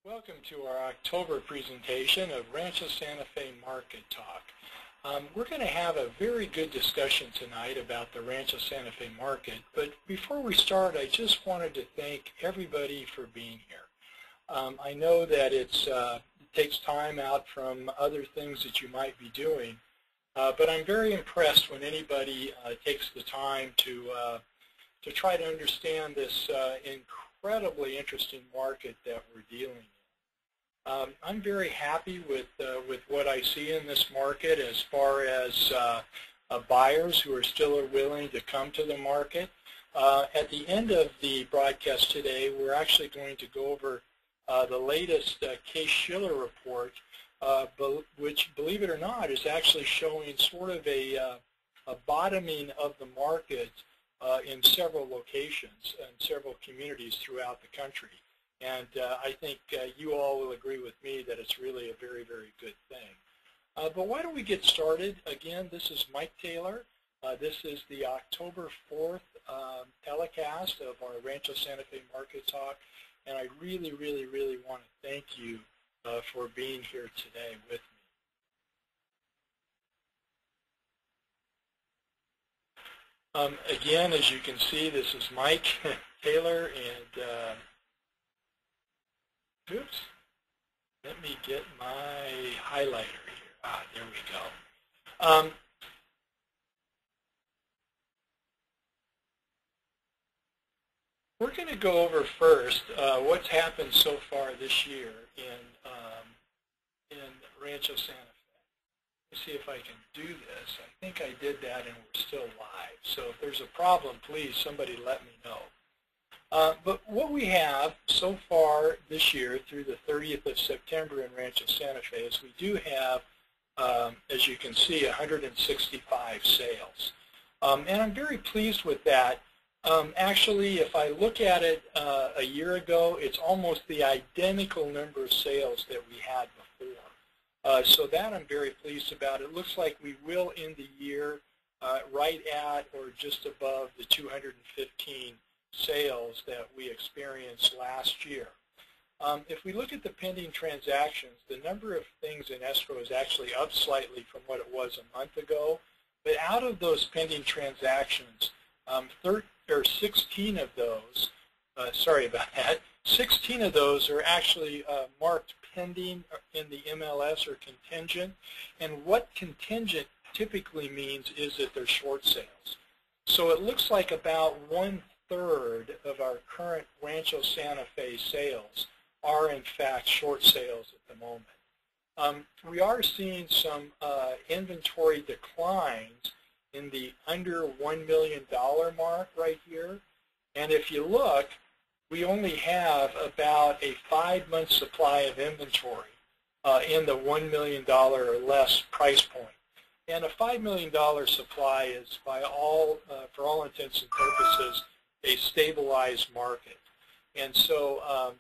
Welcome to our October presentation of Rancho Santa Fe Market Talk. We're going to have a very good discussion tonight about the Rancho Santa Fe market, but before we start, I just wanted to thank everybody for being here. I know that it takes time out from other things that you might be doing, but I'm very impressed when anybody takes the time to try to understand this incredibly interesting market that we're dealing in. I'm very happy with what I see in this market as far as buyers who are still willing to come to the market. At the end of the broadcast today, we're actually going to go over the latest CaseShiller report, which, believe it or not, is actually showing sort of a bottoming of the market in several locations and several communities throughout the country. And I think you all will agree with me that it's really a very, very good thing. But why don't we get started? Again, this is Mike Taylor. This is the October 4th telecast of our Rancho Santa Fe Market Talk. And I really, really, really want to thank you for being here today with me. Again, as you can see, this is Mike Taylor, and oops, let me get my highlighter here. There we go. We're going to go over first what's happened so far this year in Rancho Santa Fe. Let's see if I can do this. I think I did that and we're still live. So if there's a problem, please somebody let me know. But what we have so far this year through the 30th of September in Rancho Santa Fe is we do have, as you can see, 165 sales. And I'm very pleased with that. Actually, if I look at it a year ago, it's almost the identical number of sales that we had before. So that I'm very pleased about. It looks like we will end the year right at or just above the 215 sales that we experienced last year. If we look at the pending transactions, the number of things in escrow is actually up slightly from what it was a month ago. But out of those pending transactions, 16 of those, sorry about that, 16 of those are actually marked pending in the MLS or contingent. And what contingent typically means is that they're short sales. So it looks like about 1/3 of our current Rancho Santa Fe sales are in fact short sales at the moment. We are seeing some inventory declines in the under $1 million mark right here. And if you look, we only have about a 5-month supply of inventory in the $1 million or less price point. And a $5 million supply is, for all intents and purposes, a stabilized market. And so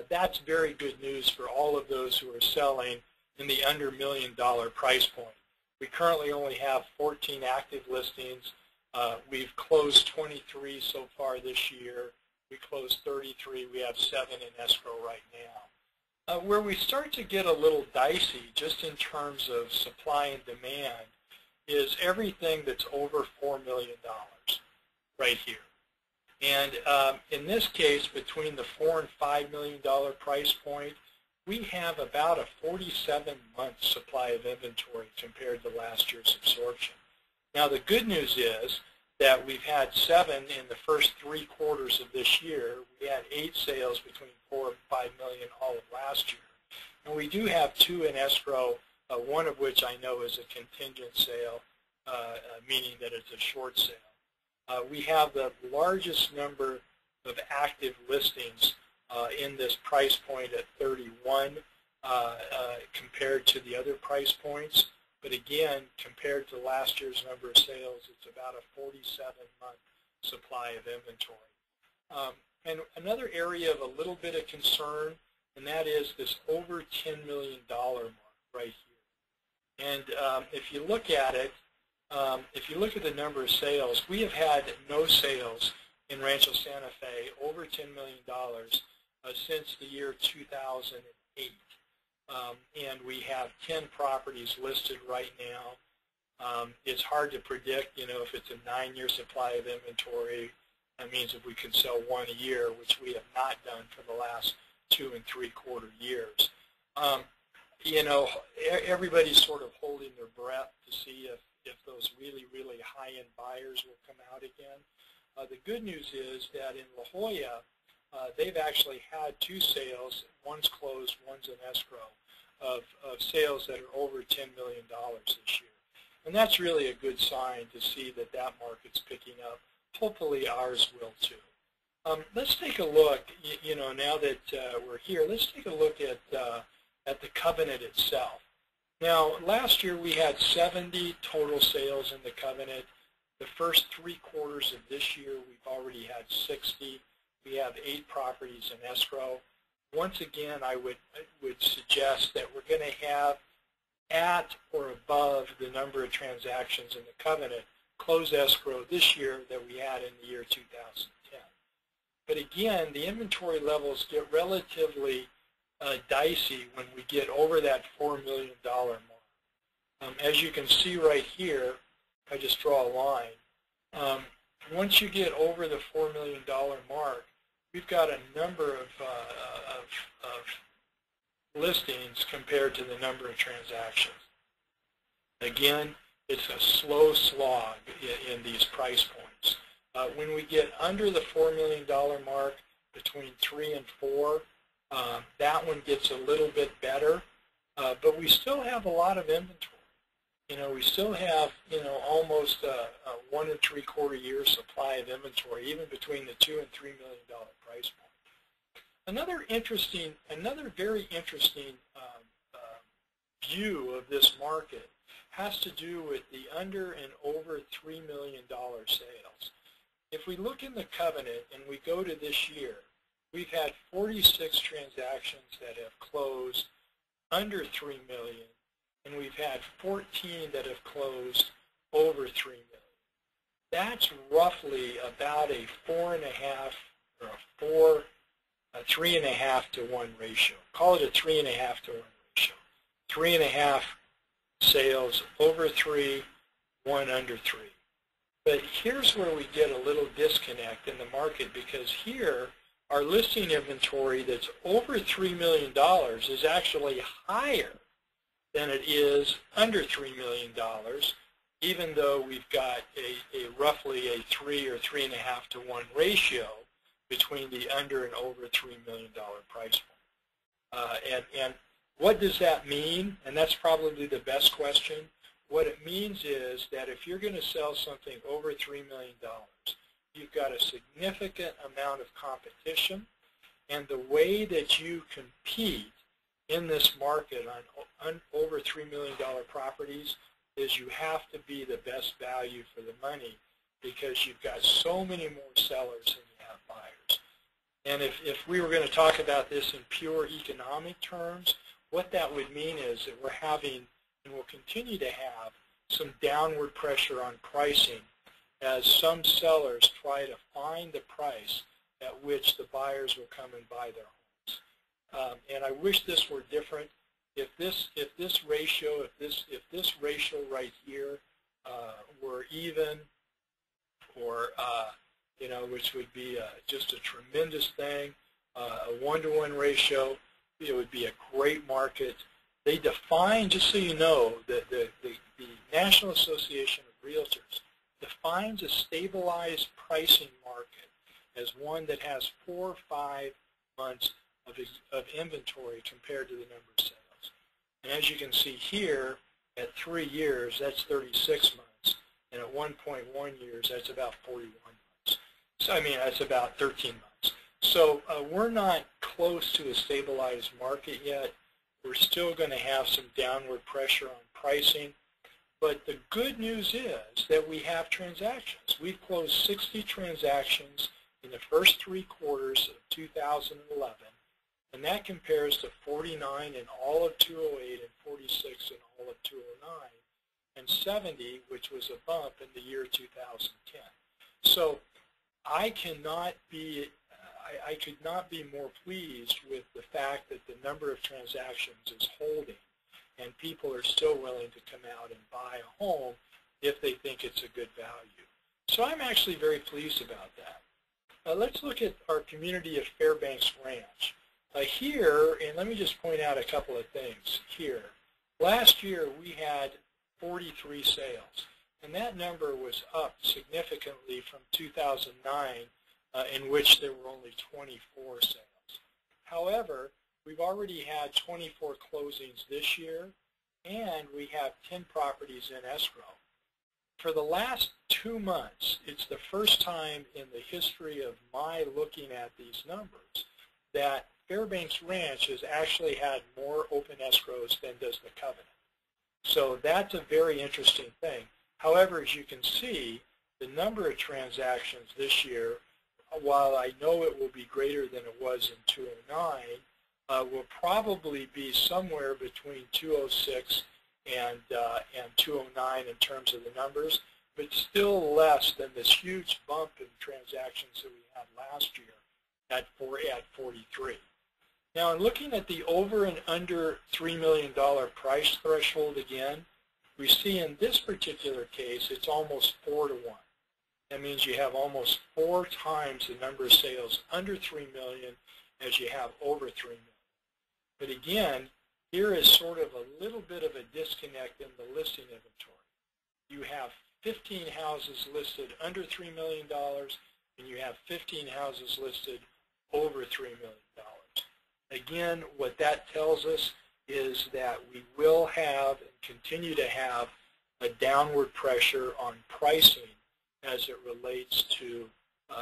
that's very good news for all of those who are selling in the under $1 million price point. We currently only have 14 active listings. We've closed 23 so far this year. We closed 33. We have 7 in escrow right now. Where we start to get a little dicey just in terms of supply and demand is everything that's over $4 million. Right here. And in this case, between the $4 and $5 million price point, we have about a 47-month supply of inventory compared to last year's absorption. Now, the good news is that we've had 7 in the first 3 quarters of this year. We had 8 sales between $4 and $5 million all of last year. And we do have 2 in escrow, one of which I know is a contingent sale, meaning that it's a short sale. We have the largest number of active listings in this price point at 31 compared to the other price points. But again, compared to last year's number of sales, it's about a 47-month supply of inventory. And another area of a little bit of concern, and that is this over $10 million mark right here. And if you look at it, if you look at the number of sales, we have had no sales in Rancho Santa Fe over $10 million since the year 2008. And we have 10 properties listed right now. It's hard to predict, if it's a 9-year supply of inventory. That means if we can sell one a year, which we have not done for the last 2 3/4 years. Everybody's sort of holding their breath to see if those really, really high-end buyers will come out again. The good news is that in La Jolla, they've actually had 2 sales, one's closed, one's in escrow, of sales that are over $10 million this year. And that's really a good sign to see that that market's picking up. Hopefully ours will too. Let's take a look, now that we're here, let's take a look at the covenant itself. Now, last year we had 70 total sales in the covenant. The first 3 quarters of this year, we've already had 60. We have 8 properties in escrow. Once again, I would suggest that we're going to have at or above the number of transactions in the covenant close escrow this year that we had in the year 2010. But again, the inventory levels get relatively dicey when we get over that $4 million mark. As you can see right here, if I just draw a line, once you get over the $4 million mark, we've got a number of listings compared to the number of transactions. Again, it's a slow slog in these price points. When we get under the $4 million mark, between 3 and 4, that one gets a little bit better, but we still have a lot of inventory. We still have, almost a 1 3/4 year supply of inventory, even between the $2 and $3 million price point. Another very interesting view of this market has to do with the under and over $3 million sales. If we look in the covenant and we go to this year, we've had 46 transactions that have closed under $3 million, and we've had 14 that have closed over $3 million. That's roughly about a 3.5 to 1 ratio. Call it a 3.5 to 1 ratio. 3.5 sales over 3, 1 under 3. But here's where we get a little disconnect in the market, because here our listing inventory that's over $3 million is actually higher than it is under $3 million, even though we've got roughly a 3 or 3.5 to 1 ratio between the under and over $3 million price point. And what does that mean? And that's probably the best question. What it means is that if you're going to sell something over $3 million, you've got a significant amount of competition, and the way that you compete in this market on over $3 million properties is you have to be the best value for the money, because you've got so many more sellers than you have buyers. And if we were going to talk about this in pure economic terms, what that would mean is that we're having, and will continue to have, some downward pressure on pricing as some sellers try to find the price at which the buyers will come and buy their homes. And I wish this were different. If this ratio right here were even, or which would be just a tremendous thing, a 1-to-1 ratio, it would be a great market. They define, just so you know, the National Association of Realtors defines a stabilized pricing market as one that has 4 or 5 months of inventory compared to the number of sales. And as you can see here, at 3 years, that's 36 months, and at 1.1 years, that's about 41 months. So that's about 13 months. So we're not close to a stabilized market yet. We're still going to have some downward pressure on pricing. But the good news is that we have transactions. We've closed 60 transactions in the first 3 quarters of 2011, and that compares to 49 in all of 2008 and 46 in all of 2009, and 70, which was a bump in the year 2010. So I cannot be I could not be more pleased with the fact that the number of transactions is holding, and people are still willing to come out and buy a home if they think it's a good value. So I'm actually very pleased about that. Let's look at our community of Fairbanks Ranch. Here, and let me just point out a couple of things here. Last year we had 43 sales, and that number was up significantly from 2009, in which there were only 24 sales. However, we've already had 24 closings this year, and we have 10 properties in escrow. For the last 2 months, it's the first time in the history of my looking at these numbers that Fairbanks Ranch has actually had more open escrows than does the Covenant. So that's a very interesting thing. However, as you can see, the number of transactions this year, while I know it will be greater than it was in 2009, will probably be somewhere between 206 and 209 in terms of the numbers, but still less than this huge bump in transactions that we had last year at 43. Now, in looking at the over and under $3 million price threshold again, we see in this particular case it's almost 4 to 1. That means you have almost 4 times the number of sales under $3 million as you have over $3 million. But again, here is sort of a little bit of a disconnect in the listing inventory. You have 15 houses listed under $3 million, and you have 15 houses listed over $3 million. Again, what that tells us is that we will have and continue to have a downward pressure on pricing as it relates to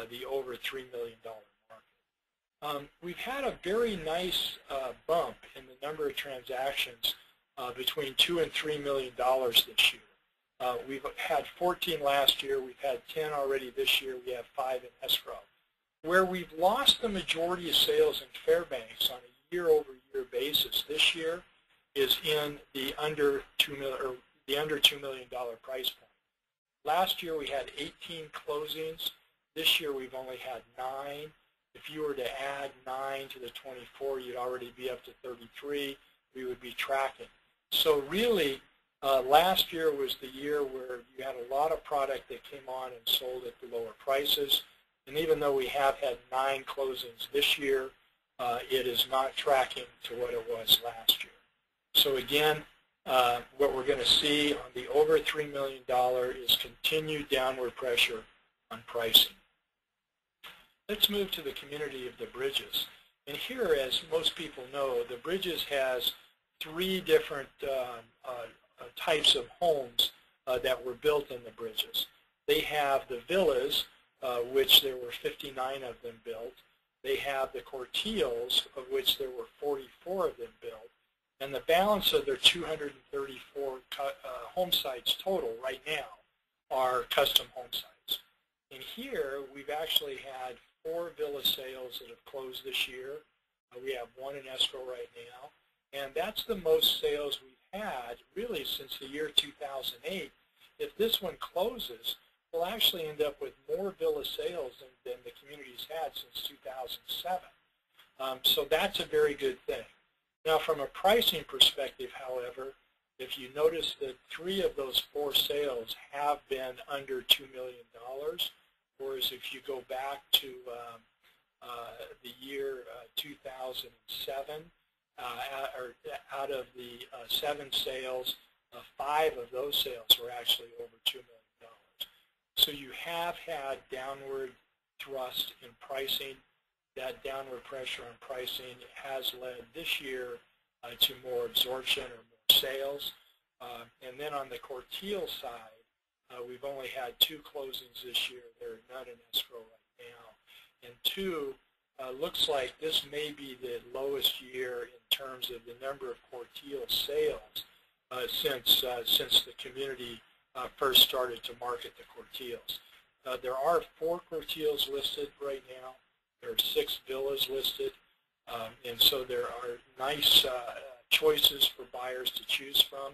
the over $3 million market. We've had a very nice bump in the number of transactions between $2 and $3 million this year. We've had 14 last year. We've had 10 already this year. We have 5 in escrow. Where we've lost the majority of sales in Fairbanks on a year-over-year basis this year is in the under $2 million price point. Last year we had 18 closings. This year we've only had 9. If you were to add 9 to the 24, you'd already be up to 33. We would be tracking. So really, last year was the year where you had a lot of product that came on and sold at the lower prices. And even though we have had 9 closings this year, it is not tracking to what it was last year. So again, what we're going to see on the over $3 million is continued downward pressure on pricing. Let's move to the community of the Bridges. And here, as most people know, the Bridges has 3 different types of homes that were built in the Bridges. They have the villas, which there were 59 of them built. They have the Cortials, of which there were 44 of them built. And the balance of their 234 home sites total right now are custom home sites. And here we've actually had 4 villa sales that have closed this year. We have 1 in escrow right now. And that's the most sales we've had really since the year 2008. If this one closes, we'll actually end up with more villa sales than the community's had since 2007. So that's a very good thing. Now, from a pricing perspective, however, if you notice that 3 of those 4 sales have been under $2 million, whereas if you go back to the year 2007, out of the 7 sales, 5 of those sales were actually over $2 million. So you have had downward thrust in pricing. That downward pressure on pricing has led this year to more absorption or more sales. And then on the Cortial side, we've only had 2 closings this year. There are none in escrow right now. And 2, looks like this may be the lowest year in terms of the number of Cortial sales since the community first started to market the Cortials. There are 4 Cortials listed right now. There are 6 villas listed, and so there are nice choices for buyers to choose from.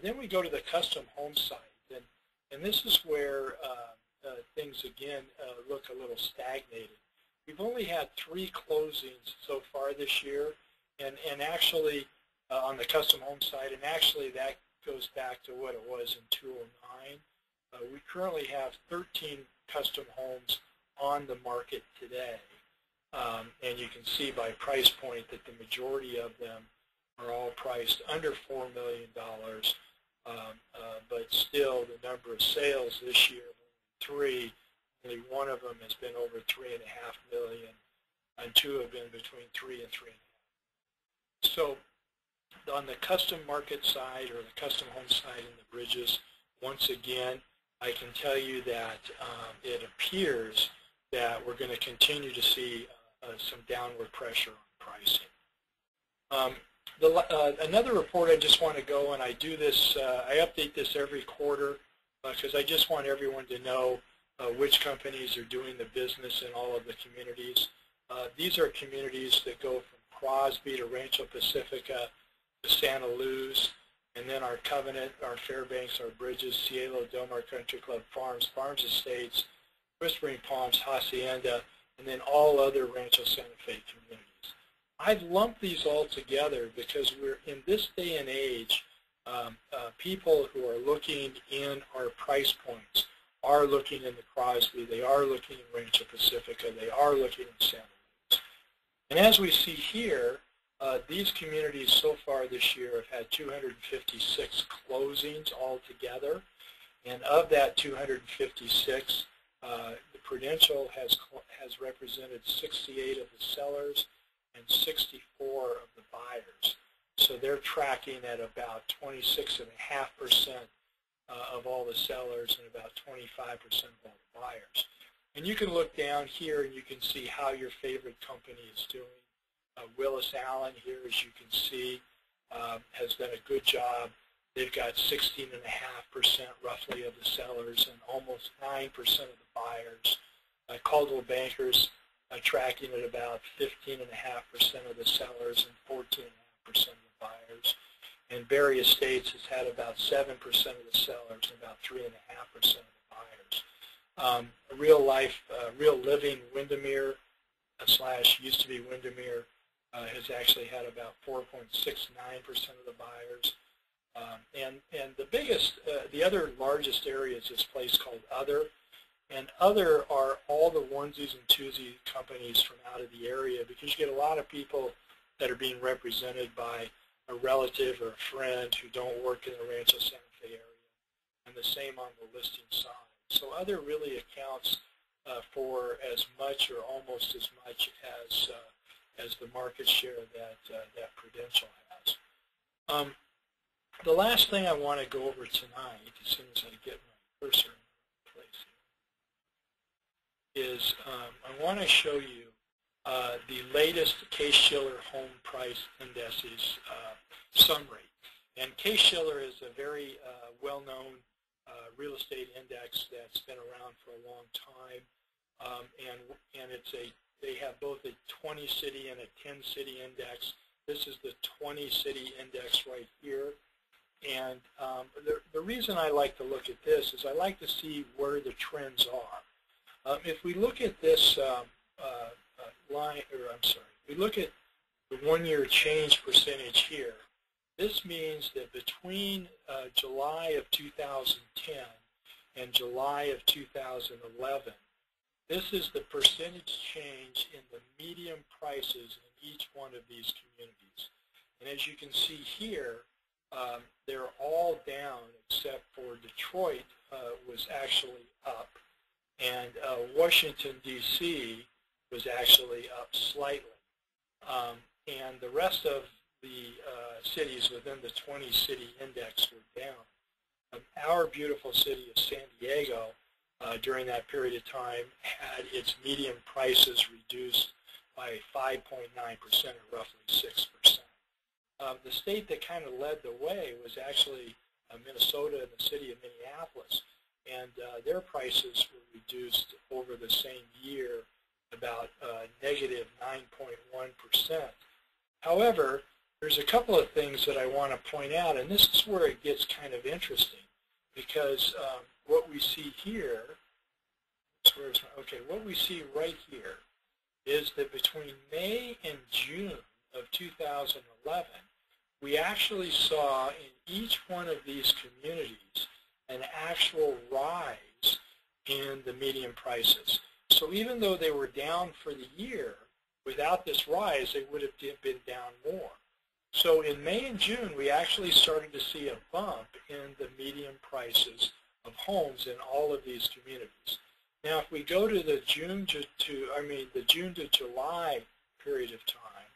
Then we go to the custom home site, and this is where things again look a little stagnated. we've only had 3 closings so far this year, and actually on the custom home side, and actually that goes back to what it was in 2009. We currently have 13 custom homes on the market today, and you can see by price point that the majority of them are all priced under $4 million, but still the number of sales this year, 3, only one of them has been over $3.5 million, and 2 have been between 3 and 3.5. So on the custom market side, or the custom home side in the bridges, once again, I can tell you that it appears that we're going to continue to see some downward pressure on pricing. Another report I just want to go, and I do this, I update this every quarter because I just want everyone to know which companies are doing the business in all of the communities. These are communities that go from Crosby to Rancho Pacifica to Santa Luz, and then our Covenant, our Fairbanks, our Bridges, Cielo, Del Mar Country Club, Farms Estates, Whispering Palms, Hacienda, and then all other Rancho Santa Fe communities. I've lumped these all together because we're in this day and age, people who are looking in our price points are looking in the Crosby, they are looking in Rancho Pacifica, they are looking in Santa Luz. And as we see here, these communities so far this year have had 256 closings altogether, and of that 256, the Prudential has represented 68 of the sellers and 64 of the buyers. So they're tracking at about 26.5% of all the sellers and about 25% of all the buyers. And you can look down here and you can see how your favorite company is doing. Willis Allen here, as you can see, has done a good job. They've got 16.5% roughly of the sellers and almost 9% of the buyers. Coldwell Bankers tracking at about 15.5% of the sellers and 14.5% of the buyers. And Berry Estates has had about 7% of the sellers and about 3.5% of the buyers. Real Living Windermere / used to be Windermere has actually had about 4.69% of the buyers. And the biggest, the other largest area is this place called Other. And Other are all the onesies and twosies companies from out of the area, because you get a lot of people that are being represented by a relative or a friend who don't work in the Rancho Santa Fe area, and the same on the listing side. So Other really accounts for as much or almost as much as the market share that Prudential has. The last thing I want to go over tonight, as soon as I get my cursor in place here, is I want to show you the latest CaseShiller Home Price Indices summary. And CaseShiller is a very well-known real estate index that's been around for a long time, and they have both a 20-city and a 10-city index. This is the 20-city index right here. And the reason I like to look at this is I like to see where the trends are. If we look at this we look at the one-year change percentage here. This means that between July of 2010 and July of 2011, this is the percentage change in the median prices in each one of these communities. And as you can see here, they're all down except for Detroit was actually up, and Washington, D.C. was actually up slightly. And the rest of the cities within the 20-city index were down. Our beautiful city of San Diego, during that period of time, had its median prices reduced by 5.9%, or roughly 6%. The state that kind of led the way was actually Minnesota and the city of Minneapolis, and their prices were reduced over the same year about negative 9.1%. However, there's a couple of things that I want to point out, and this is where it gets kind of interesting, because what we see here, what we see right here is that between May and June of 2011, we actually saw in each one of these communities an actual rise in the median prices. So even though they were down for the year, without this rise, they would have been down more. So in May and June, we actually started to see a bump in the median prices of homes in all of these communities. Now, if we go to the June to July period of time,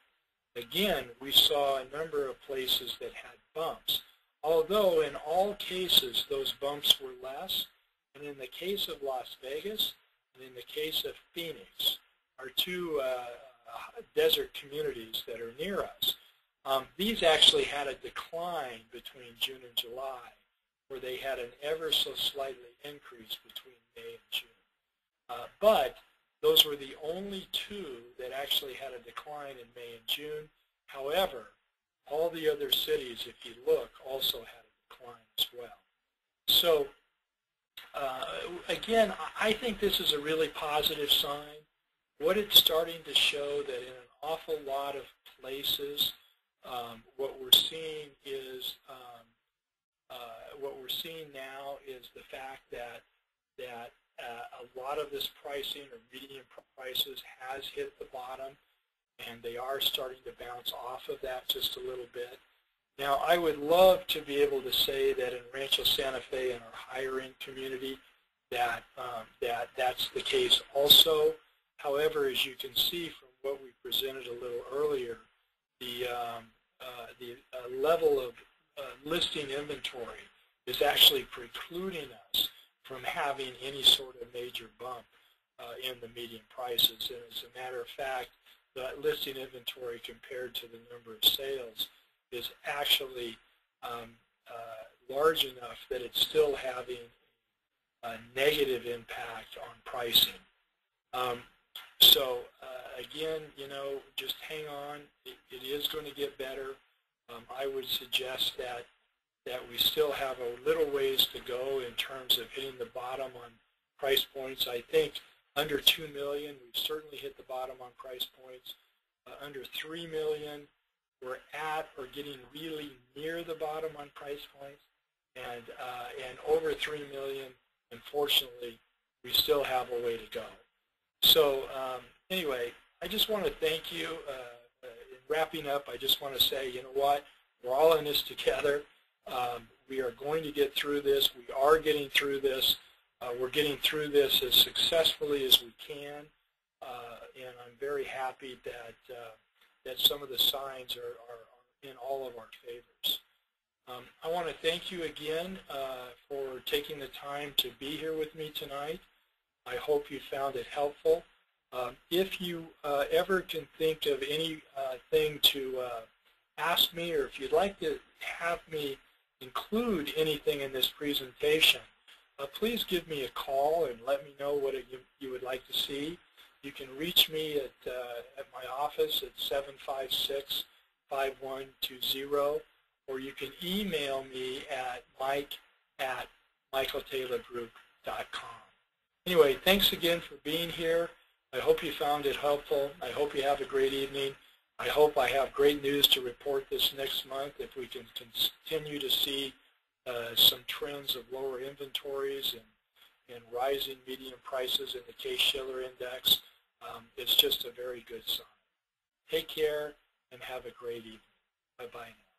again, we saw a number of places that had bumps, although in all cases those bumps were less. And in the case of Las Vegas and in the case of Phoenix, our two desert communities that are near us, these actually had a decline between June and July, where they had an ever so slightly increase between May and June. But those were the only two that actually had a decline in May and June. However, all the other cities, if you look, also had a decline as well. So again, I think this is a really positive sign. What it's starting to show that in an awful lot of places, what we're seeing now is the fact that a lot of this pricing or median prices has hit the bottom, and they are starting to bounce off of that just a little bit. Now, I would love to be able to say that in Rancho Santa Fe, in our higher-end community, that's the case also. However, as you can see from what we presented a little earlier, the level of listing inventory is actually precluding us from having any sort of major bump in the median prices. And as a matter of fact, the listing inventory compared to the number of sales is actually large enough that it's still having a negative impact on pricing. So again, just hang on. It is going to get better. I would suggest that we still have a little ways to go in terms of hitting the bottom on price points. I think under 2 million, we've certainly hit the bottom on price points. Under 3 million, we're at or getting really near the bottom on price points. And over 3 million, unfortunately, we still have a way to go. So anyway, I just want to thank you. In wrapping up, I just want to say, you know what? We're all in this together. We are going to get through this. We are getting through this. We're getting through this as successfully as we can. And I'm very happy that some of the signs are in all of our favors. I want to thank you again for taking the time to be here with me tonight. I hope you found it helpful. If you ever can think of anything to ask me, or if you'd like to have me include anything in this presentation, please give me a call and let me know what you would like to see. You can reach me at my office at 756-5120, or you can email me at mike@michaeltaylorgroup.com. Anyway, thanks again for being here. I hope you found it helpful. I hope you have a great evening. I hope I have great news to report this next month if we can continue to see some trends of lower inventories and rising median prices in the CaseShiller index. It's just a very good sign. Take care and have a great evening. Bye-bye now.